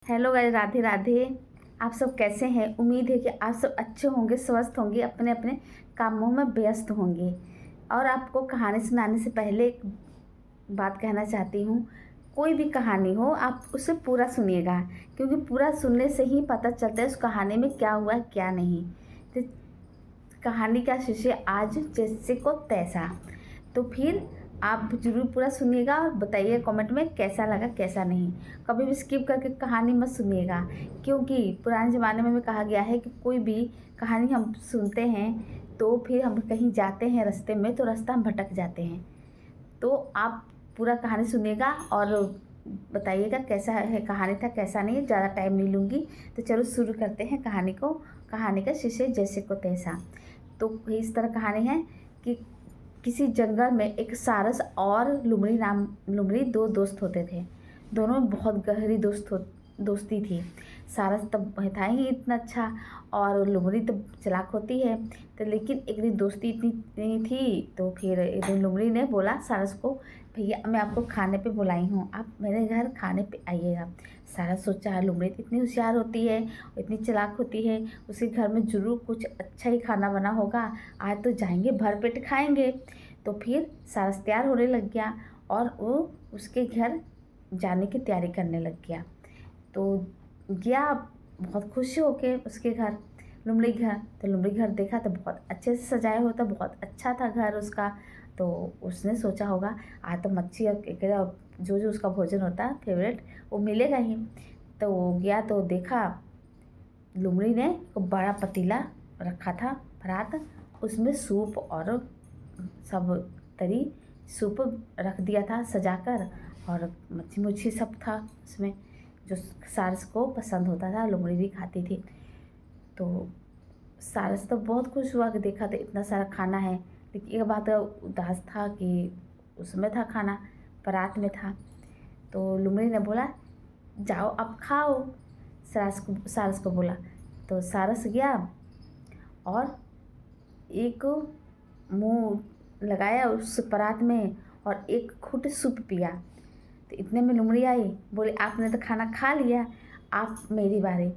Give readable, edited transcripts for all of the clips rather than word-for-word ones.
Hello guys, Radhe Radhe. आप सब कैसे हैं? उम्मीद है कि आप सब अच्छे होंगे, स्वस्थ होंगे, अपने अपने कामों में व्यस्त होंगे। और आपको कहानी सुनाने से पहले एक बात कहना चाहती हूँ। कोई भी कहानी हो आप उसे पूरा सुनिएगा, क्योंकि पूरा सुनने से ही पता चलता है उस कहानी में क्या हुआ क्या नहीं। तो कहानी का शीर्षक आज जैसे को तैसा। तो फिर आप ज़रूर पूरा सुनिएगा और बताइए कमेंट में कैसा लगा कैसा नहीं। कभी भी स्किप करके कहानी मत सुनिएगा, क्योंकि पुराने ज़माने में भी कहा गया है कि कोई भी कहानी हम सुनते हैं तो फिर हम कहीं जाते हैं रास्ते में तो रास्ता हम भटक जाते हैं। तो आप पूरा कहानी सुनिएगा और बताइएगा कैसा है कहानी था कैसा नहीं। ज़्यादा टाइम नहीं लूँगी, तो चलो शुरू करते हैं कहानी को। कहानी का शीर्षक जैसे को तैसा। तो इस तरह कहानी है कि किसी जंगल में एक सारस और लुमड़ी दो दोस्त होते थे। दोनों में बहुत गहरी दोस्ती थी। सारस तब था ही इतना अच्छा और लुमड़ी तो चालाक होती है। तो लेकिन एक दिन दोस्ती इतनी नहीं थी, तो फिर एक दिन लुमड़ी ने बोला सारस को, भैया मैं आपको खाने पे बुलाई हूँ, आप मेरे घर खाने पे आइएगा। सारस सोचा लुमड़ी तो इतनी होशियार होती है, इतनी चालाक होती है, उसके घर में ज़रूर कुछ अच्छा ही खाना बना होगा, आज तो जाएंगे भर पेट खाएंगे। तो फिर सारस तैयार होने लग गया और वो उसके घर जाने की तैयारी करने लग गया। तो गया बहुत खुश होके उसके घर, लुमड़ी घर। तो लुमड़ी घर देखा तो बहुत अच्छे से सजाया होता, बहुत अच्छा था घर उसका। तो उसने सोचा होगा आज तो मच्छी और जो जो उसका भोजन होता है फेवरेट वो मिलेगा ही। तो वो गया तो देखा लुमड़ी ने एक बड़ा पतीला रखा था परात, उसमें सूप और सब तरी सूप रख दिया था सजाकर, और मच्छी मुच्छी सब था उसमें जो सारस को पसंद होता था, लुमड़ी भी खाती थी। तो सारस तो बहुत खुश हुआ कि देखा तो इतना सारा खाना है, लेकिन एक बात उदास था कि उसमें था खाना परात में था। तो लुमड़ी ने बोला जाओ अब खाओ, सारस को बोला। तो सारस गया और एक मुंह लगाया उस परात में और एक घूंट सूप पिया। तो इतने में लुमड़ी आई, बोले आपने तो खाना खा लिया, आप मेरी बारी।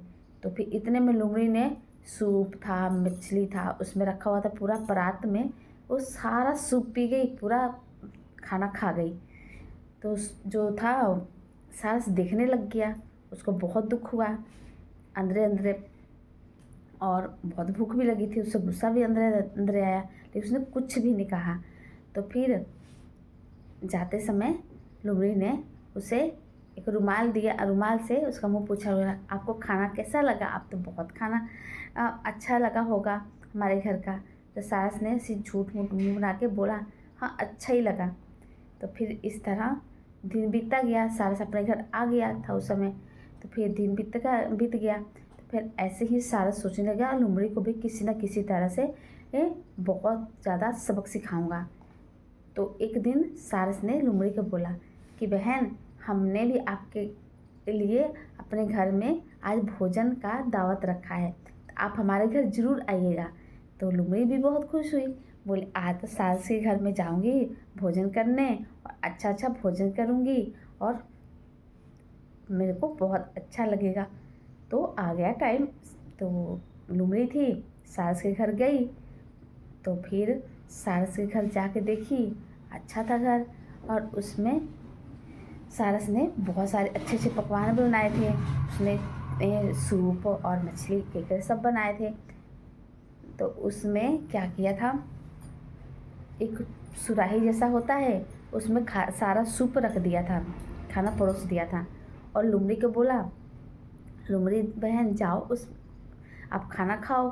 तो फिर इतने में लुमड़ी ने सूप था, मछली था, उसमें रखा हुआ था पूरा परात में, वो सारा सूप पी गई, पूरा खाना खा गई। तो जो था सारस देखने लग गया, उसको बहुत दुख हुआ अंदरे अंदरे, और बहुत भूख भी लगी थी, उससे गुस्सा भी अंदर अंदर आया, लेकिन उसने कुछ भी नहीं कहा। तो फिर जाते समय लुमड़ी ने उसे एक रुमाल दिया, रुमाल से उसका मुंह पूछा, आपको खाना कैसा लगा? आप तो बहुत खाना अच्छा लगा होगा हमारे घर का। तो सारस ने ऐसी झूठ मूठ मुँह बना के बोला हाँ अच्छा ही लगा। तो फिर इस तरह दिन बीतता गया, सारस अपने घर आ गया था उस समय। तो फिर दिन बीत गया। फिर ऐसे ही सारस सोचने लगा लुमड़ी को भी किसी न किसी तरह से बहुत ज़्यादा सबक सिखाऊंगा। तो एक दिन सारस ने लुमड़ी को बोला कि बहन हमने भी आपके लिए अपने घर में आज भोजन का दावत रखा है, तो आप हमारे घर ज़रूर आइएगा। तो लुमड़ी भी बहुत खुश हुई, बोले आज तो सारस के घर में जाऊंगी भोजन करने और अच्छा अच्छा भोजन करूंगी और मेरे को बहुत अच्छा लगेगा। तो आ गया टाइम, तो लुमड़ी थी सारस के घर गई। तो फिर सारस के घर जाके देखी, अच्छा था घर, और उसमें सारस ने बहुत सारे अच्छे अच्छे पकवान बनाए थे। उसने सूप और मछली केकड़े सब बनाए थे। तो उसमें क्या किया था, एक सुराही जैसा होता है उसमें सारा सूप रख दिया था, खाना परोस दिया था, और लुमड़ी को बोला लुमड़ी बहन जाओ उस आप खाना खाओ।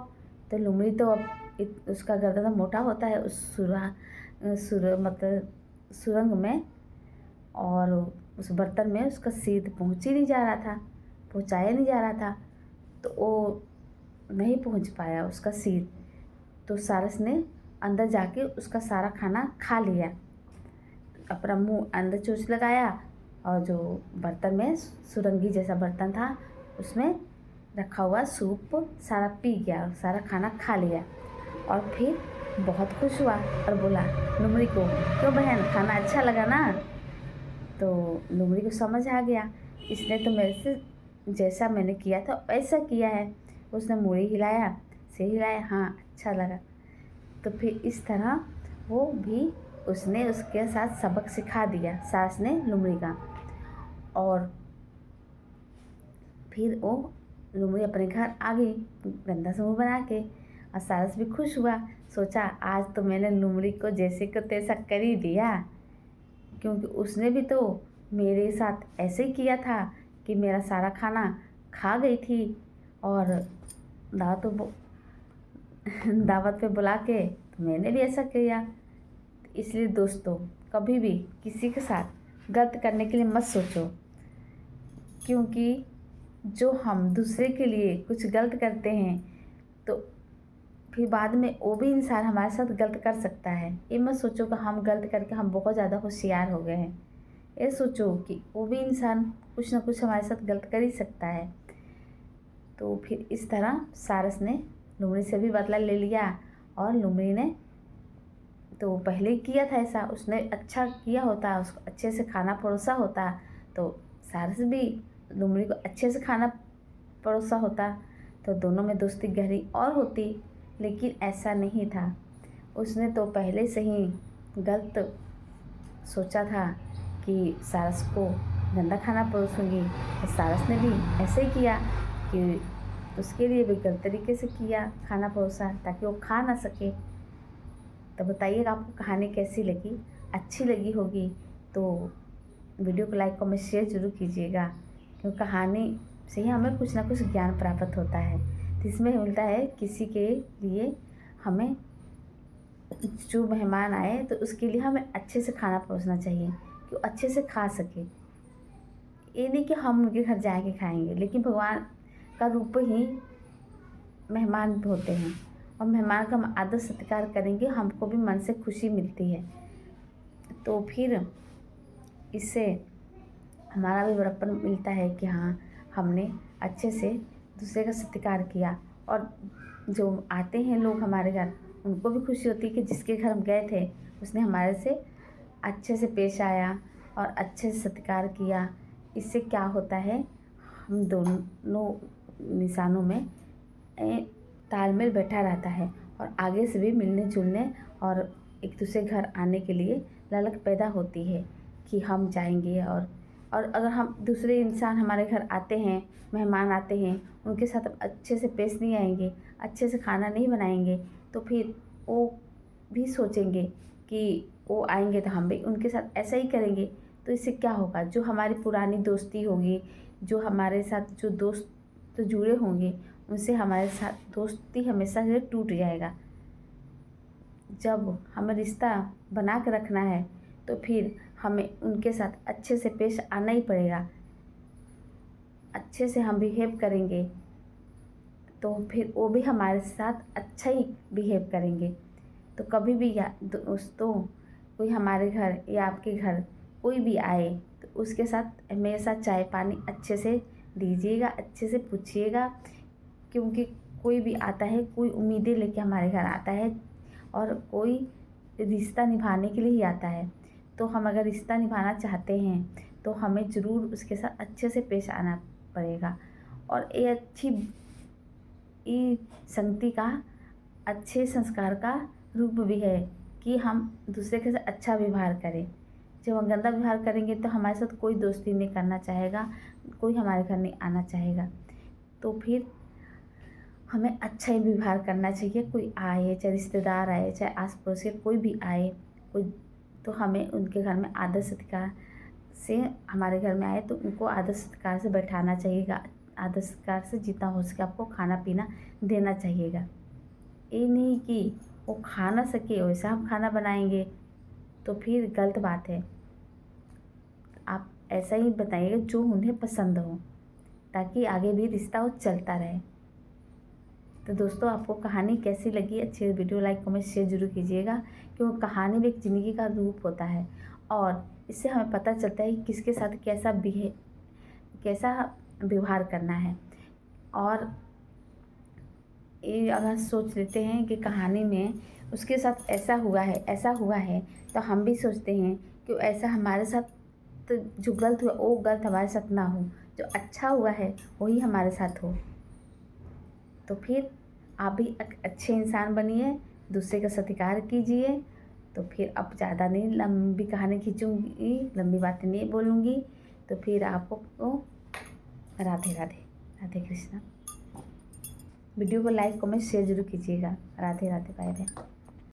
तो लुमड़ी तो अब उसका गर्दन मोटा होता है उस मतलब सुरंग में, और उस बर्तन में उसका सिर पहुँच ही नहीं जा रहा था, पहुँचाया नहीं जा रहा था। तो वो नहीं पहुँच पाया उसका सिर। तो सारस ने अंदर जाके उसका सारा खाना खा लिया, अपना मुंह अंदर चोंच लगाया, और जो बर्तन में सुरंगी जैसा बर्तन था उसमें रखा हुआ सूप सारा पी गया, सारा खाना खा लिया। और फिर बहुत खुश हुआ और बोला लुमड़ी को क्यों बहन खाना अच्छा लगा ना? तो लुमड़ी को समझ आ गया इसने तो मेरे से जैसा मैंने किया था वैसा किया है। उसने मूड़ी हिलाया, सिर हिलाया, हाँ अच्छा लगा। तो फिर इस तरह वो भी उसने उसके साथ सबक सिखा दिया सास ने लुमड़ी का। और फिर वो लुमड़ी अपने घर आ गई गंदा समूह बना के, और सारस भी खुश हुआ। सोचा आज तो मैंने लुमड़ी को जैसे को तैसा कर ही दिया, क्योंकि उसने भी तो मेरे साथ ऐसे ही किया था कि मेरा सारा खाना खा गई थी, और दावत पे बुला के तो मैंने भी ऐसा किया। इसलिए दोस्तों, कभी भी किसी के साथ गलत करने के लिए मत सोचो, क्योंकि जो हम दूसरे के लिए कुछ गलत करते हैं तो फिर बाद में वो भी इंसान हमारे साथ गलत कर सकता है। ये मत सोचो कि हम गलत करके हम बहुत ज़्यादा होशियार हो गए हैं। ये सोचो कि वो भी इंसान कुछ ना कुछ हमारे साथ गलत कर ही सकता है। तो फिर इस तरह सारस ने लुमड़ी से भी बदला ले लिया, और लुमड़ी ने तो पहले ही किया था ऐसा, उसने अच्छा किया होता, उसको अच्छे से खाना परोसा होता तो सारस भी लुमड़ी को अच्छे से खाना परोसा होता, तो दोनों में दोस्ती गहरी और होती। लेकिन ऐसा नहीं था, उसने तो पहले से ही गलत सोचा था कि सारस को गंदा खाना परोसूंगी। तो सारस ने भी ऐसे ही किया कि उसके लिए भी गलत तरीके से किया, खाना परोसा ताकि वो खा ना सके। तो बताइएगा आपको कहानी कैसी लगी। अच्छी लगी होगी तो वीडियो को लाइक कमेंट शेयर जरूर कीजिएगा, क्योंकि कहानी से ही हमें कुछ ना कुछ ज्ञान प्राप्त होता है। तो इसमें मिलता है किसी के लिए हमें, जो मेहमान आए तो उसके लिए हमें अच्छे से खाना परोसना चाहिए कि वो अच्छे से खा सके। ये नहीं कि हम उनके घर जाके खाएंगे, लेकिन भगवान का रूप ही मेहमान होते हैं, और मेहमान का हम आदर सत्कार करेंगे, हमको भी मन से खुशी मिलती है। तो फिर इससे हमारा भी बड़प्पन मिलता है कि हाँ हमने अच्छे से दूसरे का सत्कार किया। और जो आते हैं लोग हमारे घर, उनको भी खुशी होती है कि जिसके घर हम गए थे उसने हमारे से अच्छे से पेश आया और अच्छे से सत्कार किया। इससे क्या होता है, हम दोनों इंसानों में तालमेल बैठा रहता है, और आगे से भी मिलने जुलने और एक दूसरे घर आने के लिए ललक पैदा होती है कि हम जाएंगे। और अगर हम दूसरे इंसान हमारे घर आते हैं, मेहमान आते हैं, उनके साथ हम अच्छे से पेश नहीं आएंगे, अच्छे से खाना नहीं बनाएंगे, तो फिर वो भी सोचेंगे कि वो आएंगे तो हम भी उनके साथ ऐसा ही करेंगे। तो इससे क्या होगा, जो हमारी पुरानी दोस्ती होगी, जो हमारे साथ जो दोस्त तो जुड़े होंगे, उनसे हमारे साथ दोस्ती हमेशा से टूट जाएगा। जब हमें रिश्ता बना के रखना है तो फिर हमें उनके साथ अच्छे से पेश आना ही पड़ेगा। अच्छे से हम बिहेव करेंगे तो फिर वो भी हमारे साथ अच्छा ही बिहेव करेंगे। तो कभी भी या दोस्तों, कोई हमारे घर या आपके घर कोई भी आए तो उसके साथ हमेशा चाय पानी अच्छे से दीजिएगा, अच्छे से पूछिएगा, क्योंकि कोई भी आता है, कोई उम्मीदें लेके हमारे घर आता है, और कोई रिश्ता निभाने के लिए ही आता है। तो हम अगर रिश्ता निभाना चाहते हैं तो हमें ज़रूर उसके साथ अच्छे से पेश आना पड़ेगा। और ये अच्छी संगति का, अच्छे संस्कार का रूप भी है कि हम दूसरे के साथ अच्छा व्यवहार करें। जब हम गंदा व्यवहार करेंगे तो हमारे साथ कोई दोस्ती नहीं करना चाहेगा, कोई हमारे घर नहीं आना चाहेगा। तो फिर हमें अच्छा ही व्यवहार करना चाहिए। कोई आए, चाहे रिश्तेदार आए, चाहे आस पड़ोस के कोई भी आए, कोई तो हमें उनके घर में आदर सत्कार से, हमारे घर में आए तो उनको आदर सत्कार से बैठाना चाहिएगा। आदर सत्कार से जितना हो सके आपको खाना पीना देना चाहिएगा। ये नहीं कि वो खा ना सके वैसा हम खाना बनाएंगे तो फिर गलत बात है। आप ऐसा ही बताइएगा जो उन्हें पसंद हो, ताकि आगे भी रिश्ता वो चलता रहे। तो दोस्तों, आपको कहानी कैसी लगी? अच्छी वीडियो लाइक कमेंट शेयर जरूर कीजिएगा, क्योंकि कहानी भी एक ज़िंदगी का रूप होता है, और इससे हमें पता चलता है कि किसके साथ कैसा व्यवहार करना है। और ये अगर सोच लेते हैं कि कहानी में उसके साथ ऐसा हुआ है, तो हम भी सोचते हैं कि ऐसा हमारे साथ जो गलत हुआ वो गलत हमारे साथ ना हो, जो अच्छा हुआ है वही हमारे साथ हो। तो फिर आप भी एक अच्छे इंसान बनिए, दूसरे का सत्कार कीजिए। तो फिर अब ज़्यादा नहीं लंबी कहानी खींचूँगी, लंबी बातें नहीं बोलूँगी। तो फिर आपको राधे राधे, राधे कृष्णा। वीडियो को लाइक कमेंट शेयर जरूर कीजिएगा। Radhe Radhe, bye bye.